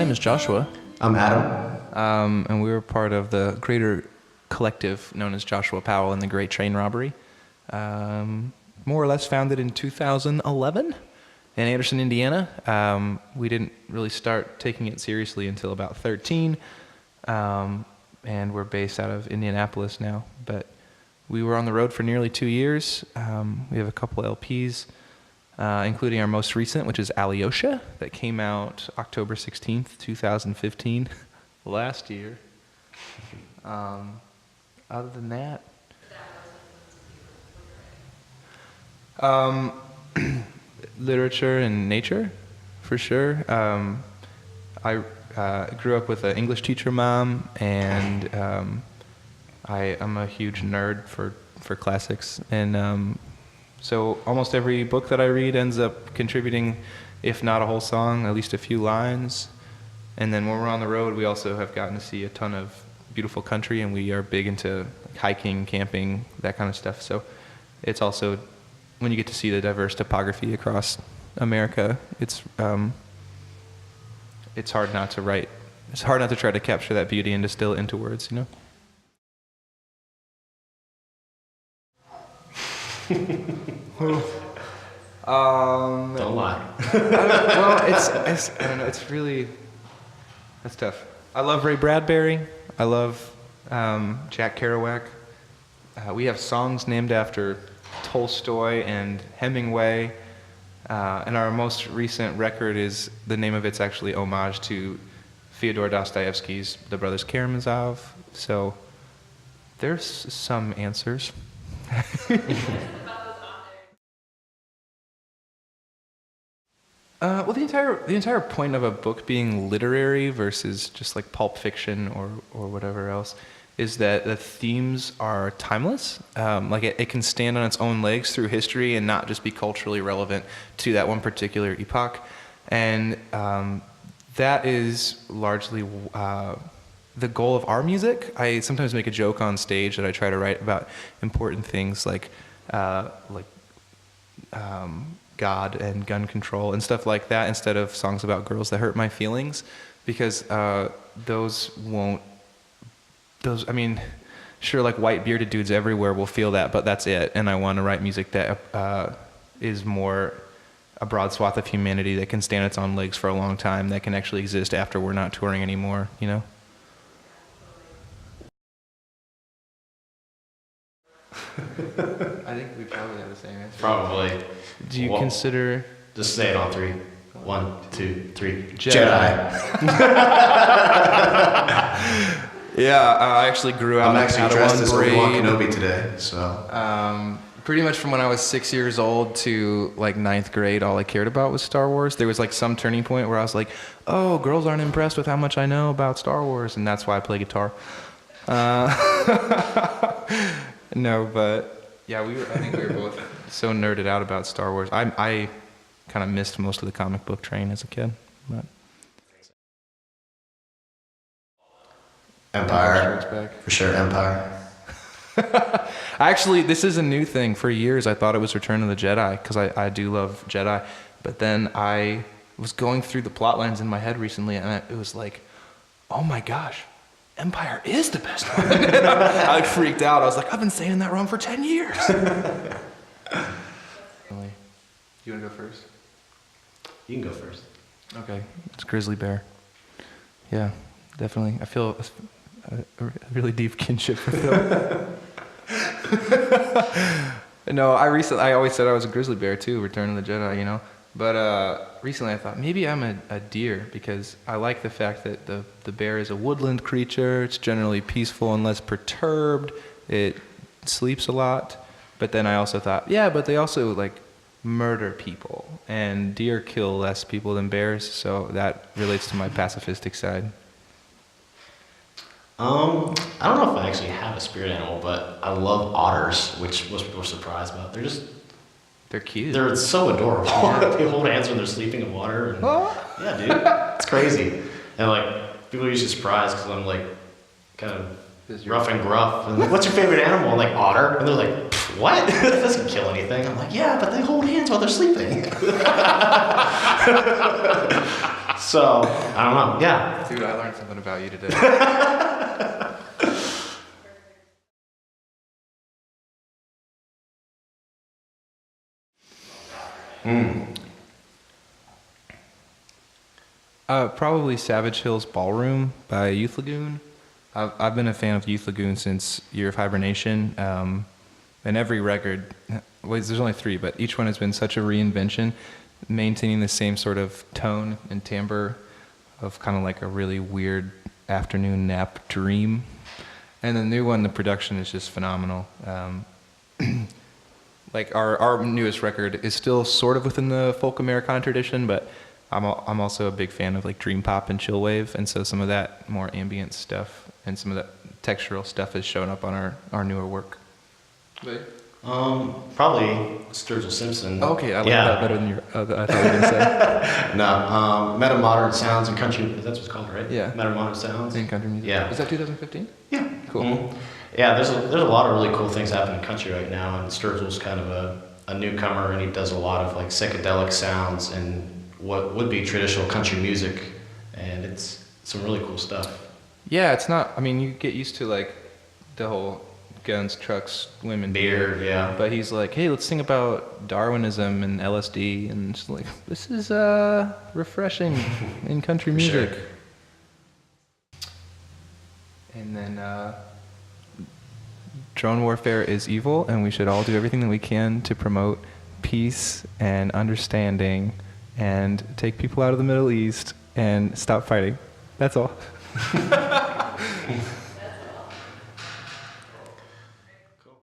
name is Joshua. I'm Adam. And we were part of the greater collective known as Joshua Powell and the Great Train Robbery. More or less founded in 2011 in Anderson, Indiana. We didn't really start taking it seriously until about 13. And we're based out of Indianapolis now. But we were on the road for nearly 2 years. We have a couple LPs, including our most recent, which is Alyosha, that came out October 16th, 2015, last year. Other than that, literature and nature, for sure. I grew up with an English teacher mom, and I'm a huge nerd for classics, and so almost every book that I read ends up contributing, if not a whole song, at least a few lines. And then when we're on the road, we also have gotten to see a ton of beautiful country, and we are big into hiking, camping, that kind of stuff. So it's also, when you get to see the diverse topography across America, it's hard not to write. It's hard not to try to capture that beauty and distill it into words, you know? Don't lie. I don't know. It's really, that's tough. I love Ray Bradbury. I love Jack Kerouac. We have songs named after Tolstoy and Hemingway. And our most recent record is, the name of it's actually homage to Fyodor Dostoevsky's The Brothers Karamazov. So there's some answers. Well, the entire point of a book being literary versus just like pulp fiction or whatever else is that the themes are timeless. Like it can stand on its own legs through history and not just be culturally relevant to that one particular epoch. And that is largely the goal of our music. I sometimes make a joke on stage that I try to write about important things like God and gun control and stuff like that, instead of songs about girls that hurt my feelings, because I mean, sure, like white bearded dudes everywhere will feel that, but that's it. And I want to write music that is more a broad swath of humanity that can stand its own legs for a long time, that can actually exist after we're not touring anymore, you know? I think we probably have the same answer. Probably. Do you consider... Just say it on three. 1, 2, 3. Jedi. Yeah, I actually grew up. I'm actually dressed as grade. Obi-Wan Kenobi today, so. Pretty much from when I was 6 years old to like 9th grade, all I cared about was Star Wars. There was like some turning point where I was like, oh, girls aren't impressed with how much I know about Star Wars, and that's why I play guitar. No, but yeah, I think we were both so nerded out about Star Wars. I kind of missed most of the comic book train as a kid. But Empire. For sure, Empire. Actually, this is a new thing. For years, I thought it was Return of the Jedi, because I do love Jedi. But then I was going through the plot lines in my head recently, and it was like, oh my gosh, Empire is the best one. I freaked out. I was like, I've been saying that wrong for 10 years. You want to go first? You can go first. Okay, it's Grizzly Bear. Yeah, definitely. I feel a really deep kinship with them. No, I always said I was a grizzly bear too, Return of the Jedi, you know. But recently I thought maybe I'm a deer, because I like the fact that the bear is a woodland creature. It's generally peaceful and less perturbed. It sleeps a lot. But then I also thought, yeah, but they also like murder people, and deer kill less people than bears, so that relates to my pacifistic side. I don't know if I actually have a spirit animal, but I love otters, which most people are surprised about. They're cute. They're so adorable. Yeah. They hold hands when they're sleeping in water. And, yeah, dude, it's crazy. And like people are usually surprised because I'm like kind of rough and gruff. And like, what's your favorite animal? I'm like, otter. And they're like, what? That doesn't kill anything. I'm like, yeah, but they hold hands while they're sleeping. So, I don't know. Yeah. Dude, I learned something about you today. Probably Savage Hills Ballroom by Youth Lagoon. I've been a fan of Youth Lagoon since Year of Hibernation. And every record, well, there's only 3, but each one has been such a reinvention, maintaining the same sort of tone and timbre of kind of like a really weird afternoon nap dream. And the new one, the production is just phenomenal. Like our newest record is still sort of within the folk Americana tradition, but I'm also a big fan of like dream pop and chill wave, and so some of that more ambient stuff and some of that textural stuff has shown up on our newer work. Probably Sturgill Simpson. Okay, I like that better than I thought you were going to say. No, Meta-Modern Sounds and Country, that's what it's called, right? Yeah. Meta-Modern Sounds. In country music. Yeah. Is that 2015? Yeah. Cool. Mm-hmm. Yeah, there's a lot of really cool things happening in country right now, and Sturgill's kind of a newcomer, and he does a lot of like psychedelic sounds and what would be traditional country music, and it's some really cool stuff. Yeah, it's not, I mean, you get used to like the whole guns, trucks, women, beer, yeah. But he's like, hey, let's sing about Darwinism and LSD, and it's like, this is refreshing in country music. Sure. And then drone warfare is evil, and we should all do everything that we can to promote peace and understanding and take people out of the Middle East and stop fighting. That's all.